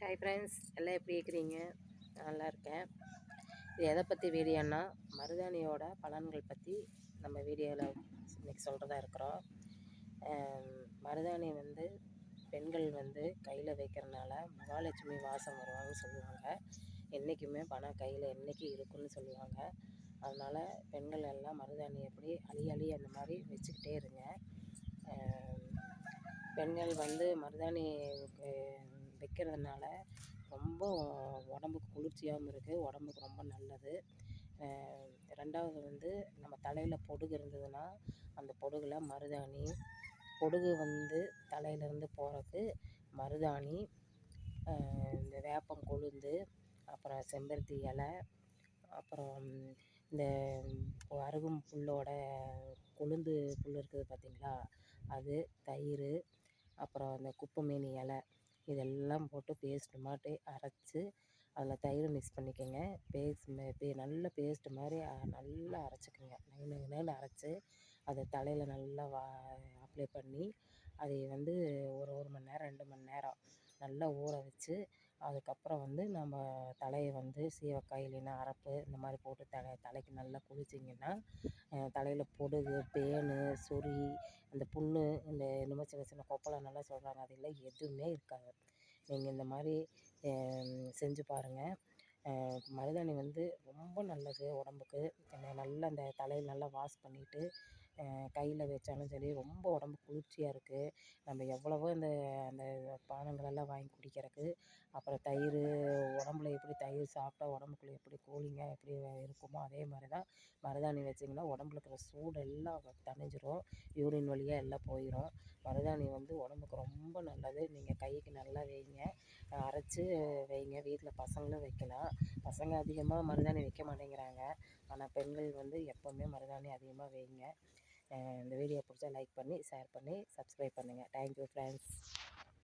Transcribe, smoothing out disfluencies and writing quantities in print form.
Hi friends, எல்லாம் எப்படி இருக்கிறீங்க? நல்லா இருக்கேன். இது எதை பற்றி வீடியோன்னா, மருதாணியோட பலன்கள் பற்றி நம்ம வீடியோவில் இன்றைக்கி சொல்கிறதா இருக்கிறோம். மருதாணி வந்து பெண்கள் வந்து கையில் வைக்கிறனால மகாலட்சுமி வாசம் வருவாங்கன்னு சொல்லுவாங்க. என்றைக்குமே பணம் கையில் என்றைக்கும் இருக்குன்னு சொல்லுவாங்க. அதனால் பெண்கள் எல்லாம் மருதாணி எப்படி அழி அந்த மாதிரி வச்சுக்கிட்டே இருங்க. பெண்கள் வந்து மருதாணி வைக்கிறதுனால ரொம்ப உடம்புக்கு குளிர்ச்சியாகவும் இருக்குது, உடம்புக்கு ரொம்ப நல்லது. ரெண்டாவது வந்து நம்ம தலையில் பொடுகு இருந்ததுன்னா அந்த பொடுகில் மருதாணி, பொடுகு வந்து தலையிலேருந்து போகிறதுக்கு மருதாணி, இந்த வேப்பம் கொழுந்து, அப்புறம் செம்பருத்தி இலை, அப்புறம் இந்த அருகும் புல்லோட கொழுந்து புல் இருக்குது பார்த்திங்களா, அது, தயிர், அப்புறம் அந்த குப்பைமேனி இலை, இதெல்லாம் போட்டு பேஸ்ட்டு மாட்டி அரைச்சி அதில் தயிர் மிக்ஸ் பண்ணிக்கோங்க. நல்ல பேஸ்ட்டு மாதிரி நல்லா அரைச்சிக்கோங்க. நைன்னு அரைச்சி அதை தலையில் நல்லா அப்ளை பண்ணி அதை வந்து ஒரு மணி நேரம் 2 மணி நேரம் நல்லா ஊற வச்சு, அதுக்கப்புறம் வந்து நம்ம தலையை வந்து சீவக்காய் இல்லைன்னா அரப்பு இந்த மாதிரி போட்டு தலைக்கு நல்லா குளிச்சிங்கன்னா தலையில் பொடுகு, பேனு, சொறி, அந்த புண்ணு, இந்த என்னமோ சின்ன சின்ன கொப்பளம்னால சொல்கிறாங்க, அதெல்லாம் எதுவுமே இருக்காது. நீங்கள் இந்த மாதிரி செஞ்சு பாருங்கள். மருதாணி வந்து ரொம்ப நல்லது உடம்புக்கு. நல்லா அந்த தலையில் நல்லா வாஷ் பண்ணிவிட்டு கையில் வச்சாலும் சரி, ரொம்ப உடம்பு குளிர்ச்சியாக இருக்குது. நம்ம எவ்வளவோ அந்த பானங்களெல்லாம் வாங்கி குடிக்கிறதுக்கு, அப்புறம் தயிர், உடம்புல எப்படி தயிர் சாப்பிட்டா உடம்புக்குள்ள எப்படி கூலிங்காக எப்படி இருக்குமோ அதே மாதிரி தான் மருதாணி வச்சிங்கன்னா உடம்புல இருக்கிற சூடு எல்லாம் தணிஞ்சிரும், யூரின் வழியாக எல்லாம் போயிடும். மருதாணி வந்து உடம்புக்கு ரொம்ப நல்லது. நீங்கள் கைக்கு நல்லா வைங்க, அரைச்சி வைங்க. வீட்டில் பசங்களும் வைக்கலாம். பசங்க அதிகமாக மருதாணி வைக்க மாட்டேங்கிறாங்க, ஆனால் பெண்கள் வந்து எப்போவுமே மருதாணி அதிகமாக வைங்க. இந்த வீடியோ பிடிச்சா லைக் பண்ணி, ஷேர் பண்ணி, சப்ஸ்கிரைப் பண்ணுங்கள். Thank you friends.